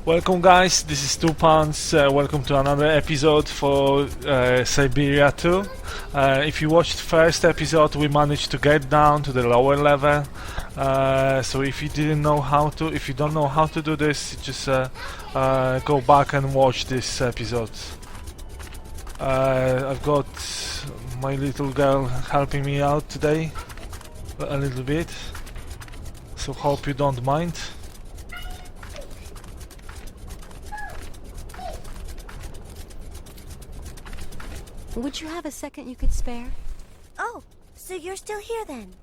Welcome guys, this is Two Pants. Welcome to another episode for Syberia 2. If you watched the first episode, we managed to get down to the lower level. So if you don't know how to do this, just go back and watch this episode. I've got my little girl helping me out today a little bit, so hope you don't mind. Would you have a second you could spare? Oh, so you're still here then?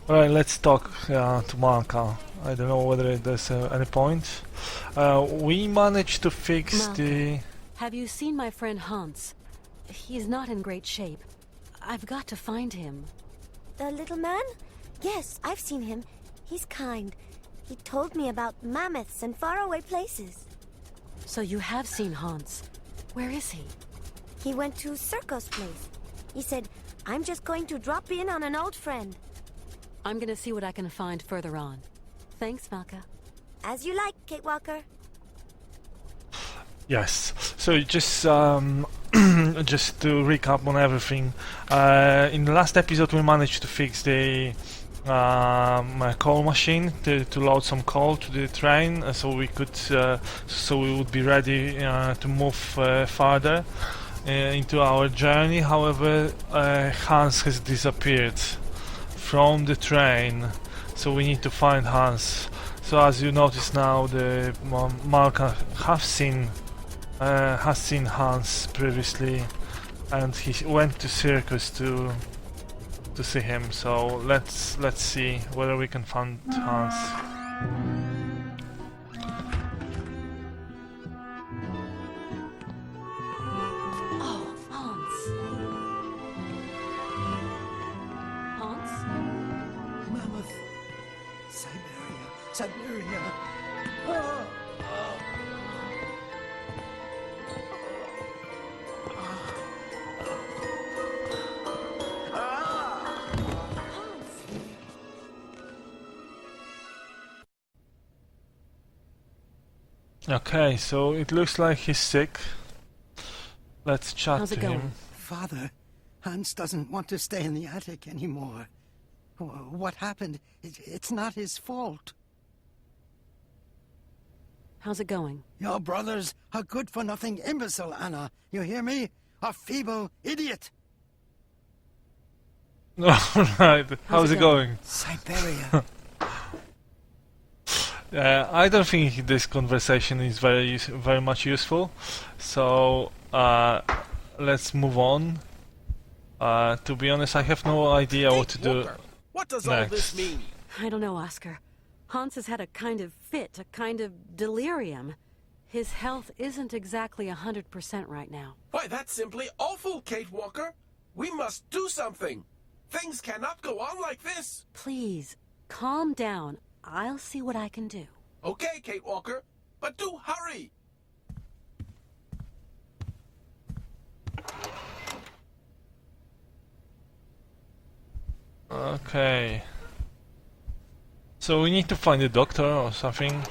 Alright, let's talk to Malka. I don't know whether there's any point. We managed to fix Malka, have you seen my friend Hans? He's not in great shape. I've got to find him. The little man? Yes, I've seen him. He's kind. He told me about mammoths and faraway places. So you have seen Hans. Where is he? He went to Circo's place. He said, I'm just going to drop in on an old friend. I'm gonna see what I can find further on. Thanks, Malka. As you like, Kate Walker. Yes. So just just to recap on everything. In the last episode, we managed to fix the coal machine to load some coal to the train, so we would be ready to move further into our journey. However, Hans has disappeared from the train, so we need to find Hans. So as you notice now, the Malka has seen Hans previously, and he went to Circus to see him. So let's see whether we can find Hans. Oh, Hans. Hans? Mammoth. Syberia. Okay, so it looks like he's sick. Let's chat How's to it going? him. Father, Hans doesn't want to stay in the attic anymore. What happened? It's not his fault. How's it going? Your brother's a good-for-nothing imbecile, Anna. You hear me? A feeble idiot. Alright, how's it going? Syberia. I don't think this conversation is very much useful, so let's move on. To be honest, I have no idea what to do. What does next. all this mean? I don't know, Oscar. Hans has had a kind of fit, a kind of delirium. His health isn't exactly 100% right now. Why, that's simply awful, Kate Walker. We must do something. Things cannot go on like this. Please, calm down. I'll see what I can do. Okay, Kate Walker, but do hurry. Okay. So we need to find a doctor or something.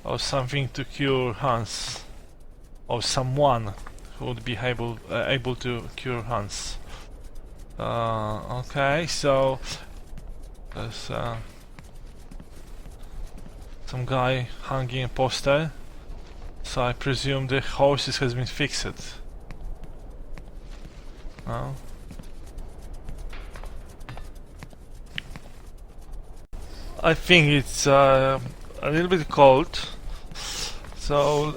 Or something to cure Hans. Or someone who would be able to cure Hans. Okay, so there's some guy hanging a poster. So I presume the horses has been fixed. No? I think it's a little bit cold. So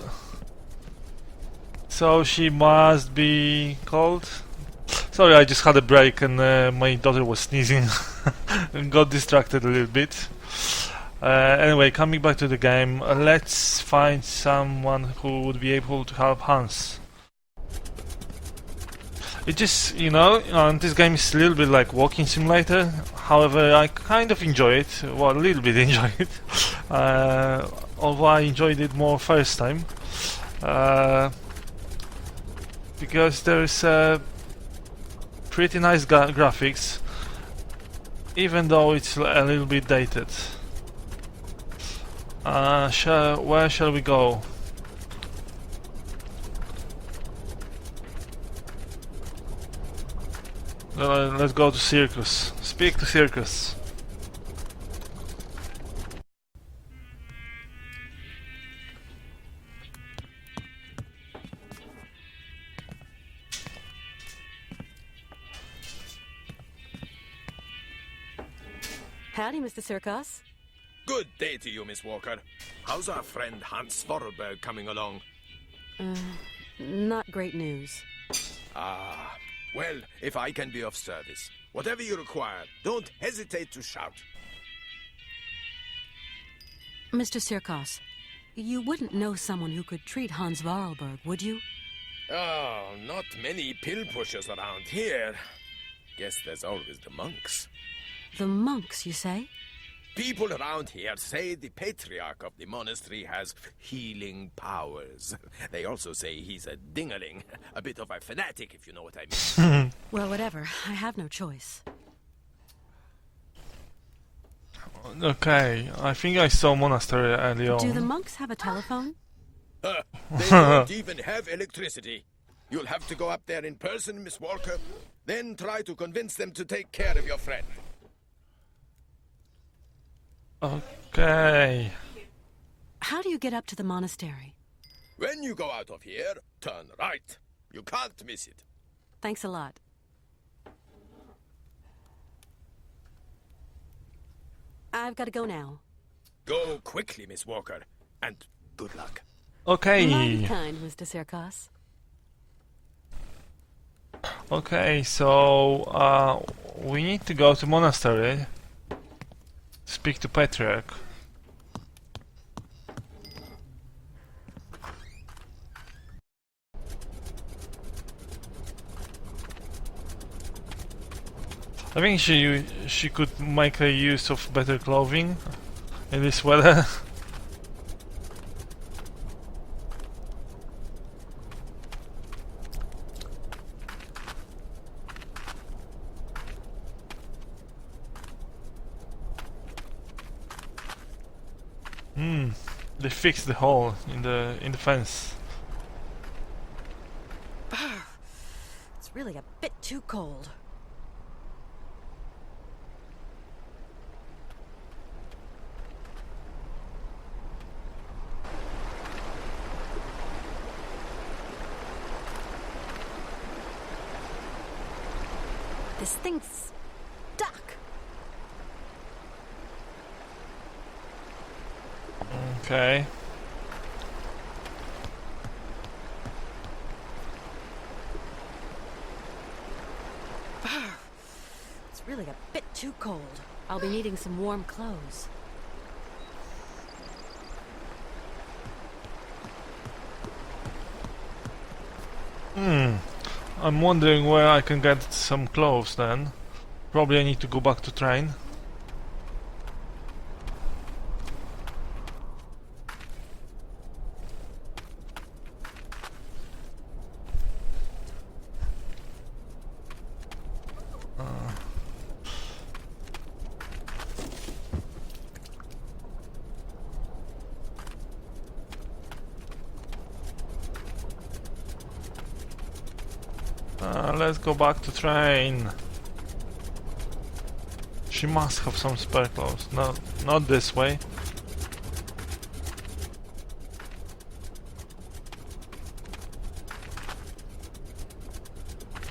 she must be cold. Sorry, I just had a break and my daughter was sneezing and got distracted a little bit. Anyway, coming back to the game, let's find someone who would be able to help Hans. It just, this game is a little bit like walking simulator. However, I kind of enjoy it. Well, a little bit enjoy it. Although I enjoyed it more first time. Because there's pretty nice graphics. even though it's a little bit dated. Where shall we go? Let's go to Circus. Speak to Circus. Howdy, Mr. Circos. Good day to you, Miss Walker. How's our friend Hans Vorarlberg coming along? Not great news. Ah, well, if I can be of service, whatever you require, don't hesitate to shout. Mr. Circos, you wouldn't know someone who could treat Hans Vorarlberg, would you? Oh, not many pill pushers around here. Guess there's always the monks. The monks, you say? People around here say the patriarch of the monastery has healing powers. They also say he's a dingaling, a bit of a fanatic, if you know what I mean. Well, whatever. I have no choice. Okay, I think I saw Monastery earlier on. Do the monks have a telephone? They don't even have electricity. You'll have to go up there in person, Miss Walker. Then try to convince them to take care of your friend. Okay. How do you get up to the monastery? When you go out of here, turn right. You can't miss it. Thanks a lot. I've got to go now. Go quickly, Miss Walker, and good luck. Okay. Mighty kind, Mr. Circos. Okay, so we need to go to Monastery. Speak to Patriarch. I think she could make a use of better clothing in this weather. They fixed the hole in the fence. It's really a bit too cold. This thing's stuck. Okay. It's really a bit too cold. I'll be needing some warm clothes. I'm wondering where I can get some clothes then. Probably I need to go back to train. Let's go back to train. She must have some spare clothes. No, not this way.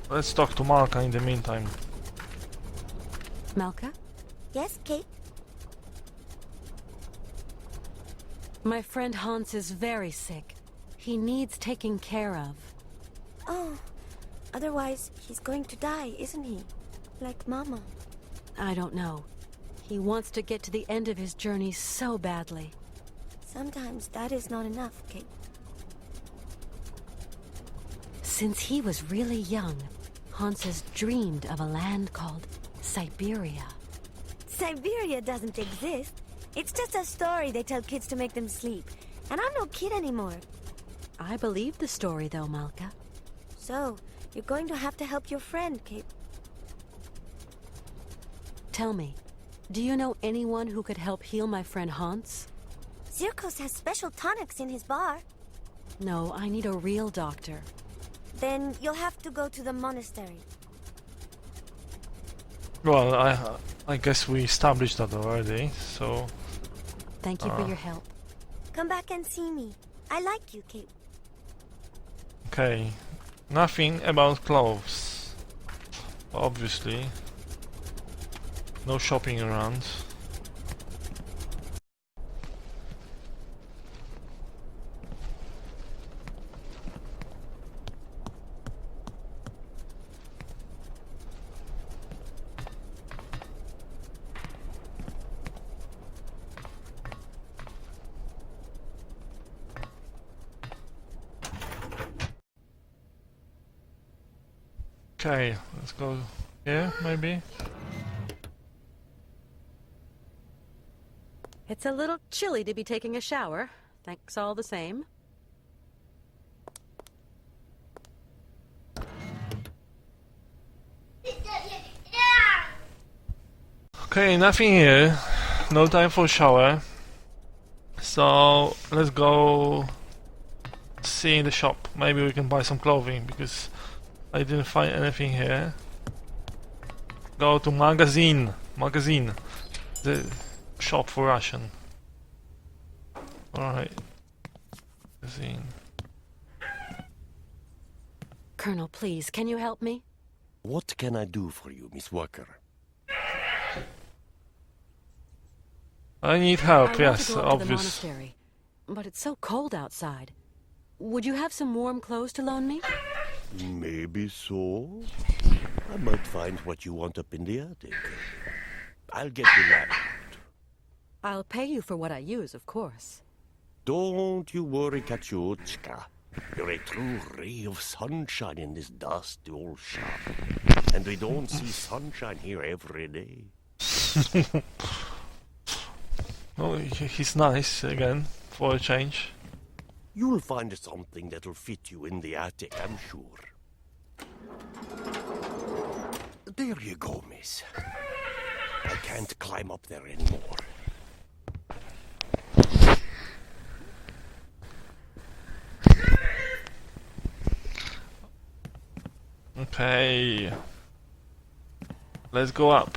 Let's talk to Malka in the meantime. Malka? Yes, Kate? My friend Hans is very sick. He needs taking care of. Oh, otherwise he's going to die, isn't he? Like Mama. I don't know. He wants to get to the end of his journey so badly. Sometimes that is not enough, Kate. Since he was really young, Hans has dreamed of a land called Syberia. Syberia doesn't exist. It's just a story they tell kids to make them sleep. And I'm no kid anymore. I believe the story, though, Malka. So, you're going to have to help your friend, Kate. Tell me, do you know anyone who could help heal my friend Hans? Circos has special tonics in his bar. No, I need a real doctor. Then you'll have to go to the monastery. Well, I guess we established that already, so... Thank you for your help. Come back and see me. I like you, Kate. Okay. Nothing about clothes. Obviously. No shopping around. Okay, let's go here, maybe? It's a little chilly to be taking a shower. Thanks all the same. Okay, nothing here. No time for shower. So, let's go see in the shop. Maybe we can buy some clothing, because I didn't find anything here. Go to magazine. The shop for Russian. Alright. Magazine. Colonel, please, can you help me? What can I do for you, Miss Walker? I need help, I want yes, to go up to the obvious. monastery, but it's so cold outside. Would you have some warm clothes to loan me? Maybe so. I might find what you want up in the attic. I'll get you that. I'll pay you for what I use, of course. Don't you worry, Katyushka. You're a true ray of sunshine in this dusty old shop. And we don't see sunshine here every day. Oh, he's nice again, for a change. You'll find something that'll fit you in the attic, I'm sure. There you go, miss. I can't climb up there anymore. Okay. Let's go up.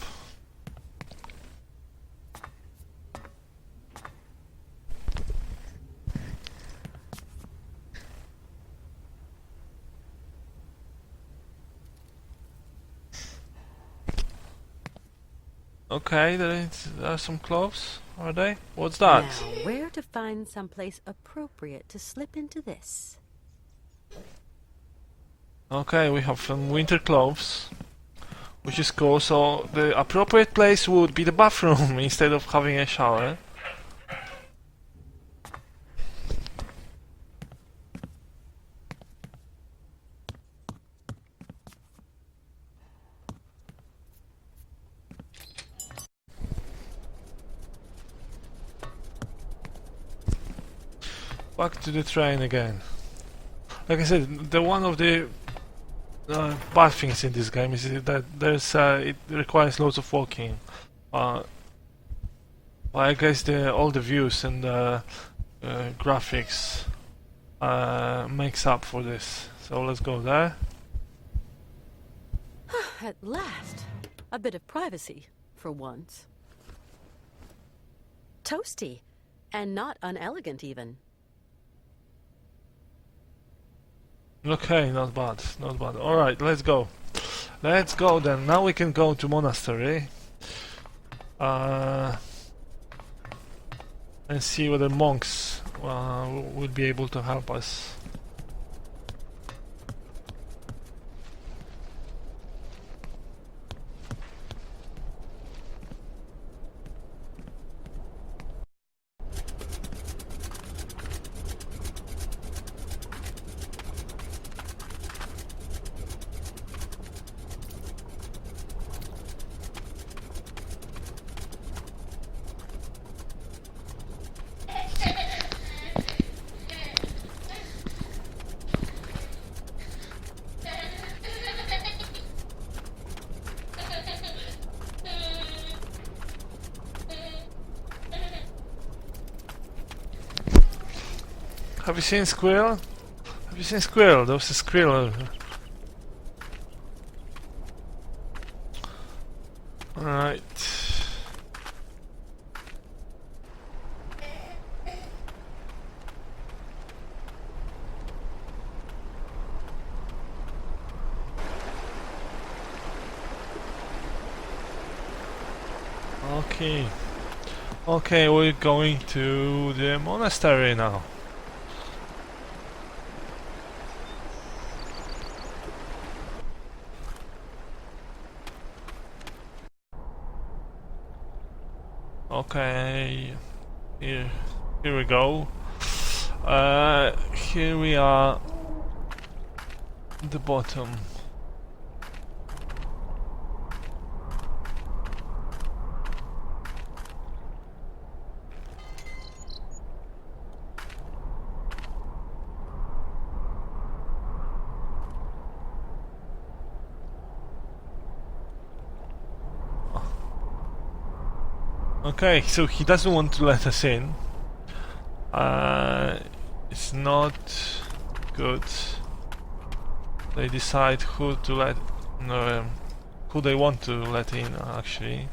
Okay, there are some clothes, are they? What's that? Now, where to find someplace appropriate to slip into this? Okay, we have some winter clothes, which is cool. So the appropriate place would be the bathroom instead of having a shower. Back to the train again. Like I said, the one of the bad things in this game is that there's it requires loads of walking. I guess all the views and graphics makes up for this. So let's go there. At last, a bit of privacy, for once. Toasty, and not unelegant even. Okay, not bad, not bad. Alright, let's go. Let's go then. Now we can go to Monastery. And see whether monks will be able to help us. Have you seen Squirrel? Have you seen Squirrel? There was a squirrel. Alright. Okay. Okay, we're going to the monastery now. Okay, here we go. Here we are at the bottom. Okay, so he doesn't want to let us in. It's not good. They decide who to let, who they want to let in, actually.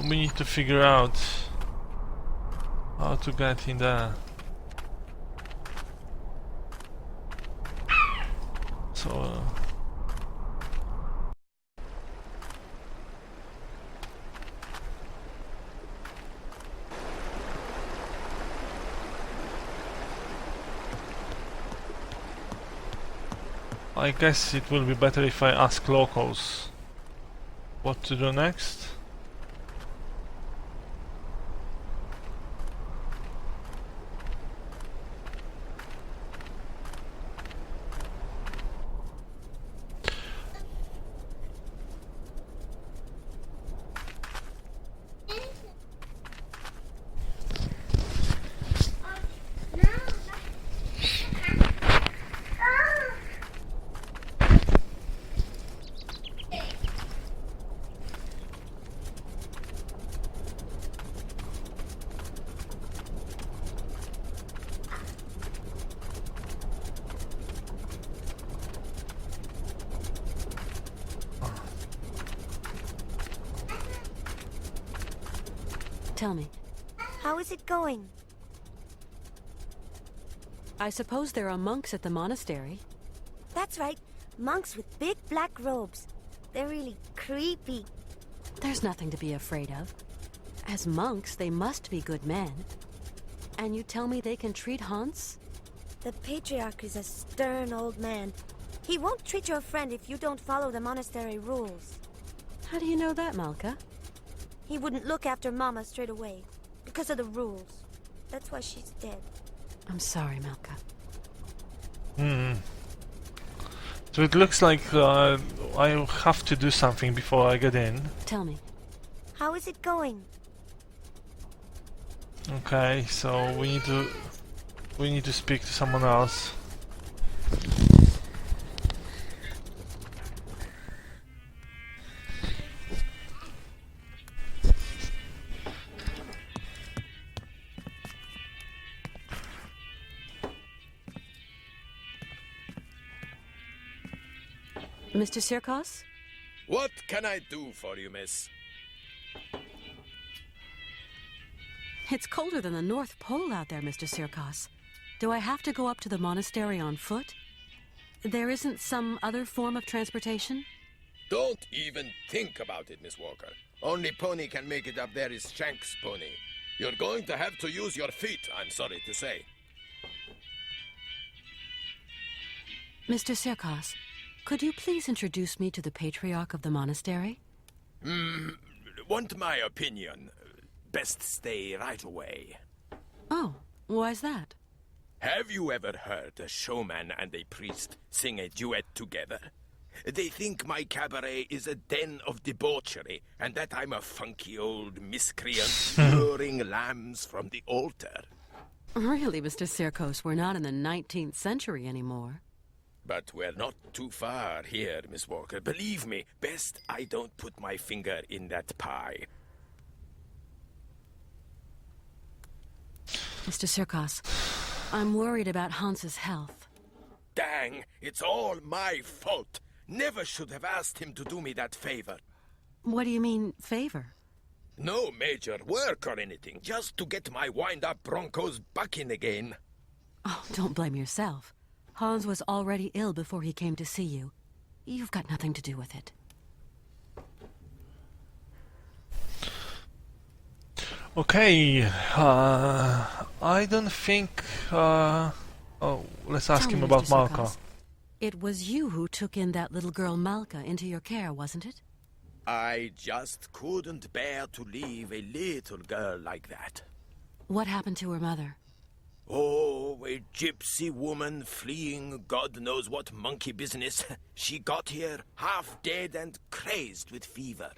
We need to figure out how to get in there. So I guess it will be better if I ask locals what to do next. Tell me, How is it going? I suppose there are monks at the monastery. That's right. Monks with big black robes. They're really creepy. There's nothing to be afraid of. As monks, they must be good men. And you tell me they can treat Hans? The Patriarch is a stern old man. He won't treat your friend if you don't follow the monastery rules. How do you know that, Malka? He wouldn't look after Mama straight away, because of the rules. That's why she's dead. I'm sorry, Malka. So it looks like I have to do something before I get in. Tell me. How is it going? Okay, so we need to speak to someone else. Mr. Circos? What can I do for you, miss? It's colder than the North Pole out there, Mr. Circos. Do I have to go up to the monastery on foot? There isn't some other form of transportation? Don't even think about it, Miss Walker. Only pony can make it up there is Shank's pony. You're going to have to use your feet, I'm sorry to say. Mr. Circos, could you please introduce me to the Patriarch of the monastery? Want my opinion? Best stay right away. Oh, why's that? Have you ever heard a showman and a priest sing a duet together? They think my cabaret is a den of debauchery, and that I'm a funky old miscreant luring lambs from the altar. Really, Mr. Circos, we're not in the 19th century anymore. But we're not too far here, Miss Walker. Believe me, best I don't put my finger in that pie. Mr. Circos, I'm worried about Hans's health. Dang, it's all my fault. Never should have asked him to do me that favor. What do you mean, favor? No major work or anything, just to get my wind-up Broncos bucking again. Oh, don't blame yourself. Hans was already ill before he came to see you. You've got nothing to do with it. Okay, I don't think... oh, let's ask Tell him me, about Mr. Malka. Circos, it was you who took in that little girl Malka into your care, wasn't it? I just couldn't bear to leave a little girl like that. What happened to her mother? Oh, a gypsy woman fleeing God knows what monkey business. She got here half dead and crazed with fever.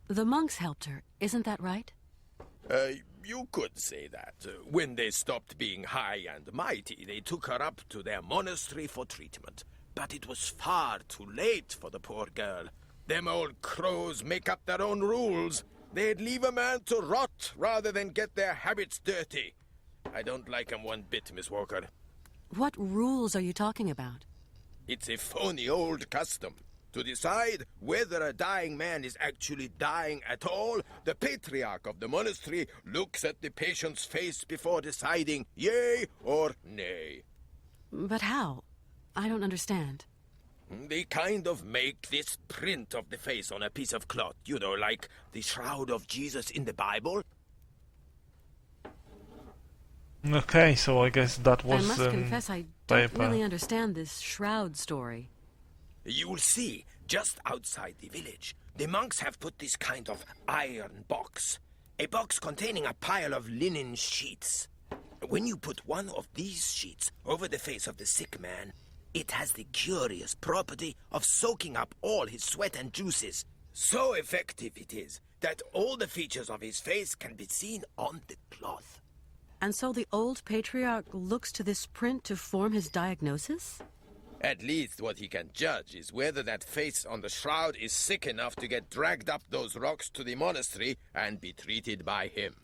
The monks helped her, isn't that right? You could say that. When they stopped being high and mighty, they took her up to their monastery for treatment. But it was far too late for the poor girl. Them old crows make up their own rules. They'd leave a man to rot rather than get their habits dirty. I don't like 'em one bit, Miss Walker. What rules are you talking about? It's a phony old custom. To decide whether a dying man is actually dying at all, the patriarch of the monastery looks at the patient's face before deciding yea or nay. But how? I don't understand. They kind of make this print of the face on a piece of cloth, you know, like the shroud of Jesus in the Bible. Okay, so I guess that was I must confess I don't paper. really understand this shroud story. You'll see, just outside the village, the monks have put this kind of iron box. A box containing a pile of linen sheets. When you put one of these sheets over the face of the sick man, it has the curious property of soaking up all his sweat and juices. So effective it is that all the features of his face can be seen on the cloth. And so the old patriarch looks to this print to form his diagnosis? At least what he can judge is whether that face on the shroud is sick enough to get dragged up those rocks to the monastery and be treated by him.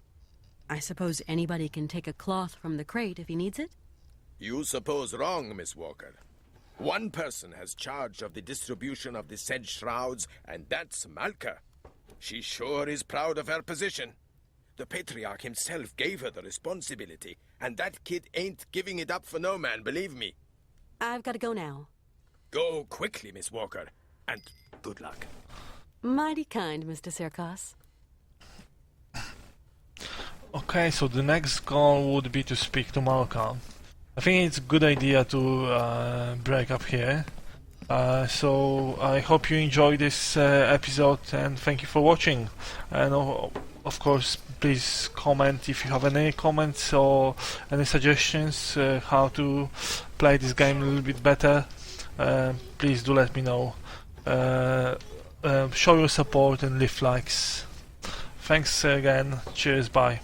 I suppose anybody can take a cloth from the crate if he needs it? You suppose wrong, Miss Walker. One person has charge of the distribution of the said shrouds, and that's Malka. She sure is proud of her position. The patriarch himself gave her the responsibility, and that kid ain't giving it up for no man, believe me. I've got to go now. Go quickly, Miss Walker, and good luck. Mighty kind, Mr. Circos. Okay, so the next goal would be to speak to Malka. I think it's a good idea to break up here. So I hope you enjoyed this episode, and thank you for watching. And of course, please comment if you have any comments or any suggestions how to play this game a little bit better. Please do let me know. Show your support and leave likes. Thanks again. Cheers. Bye.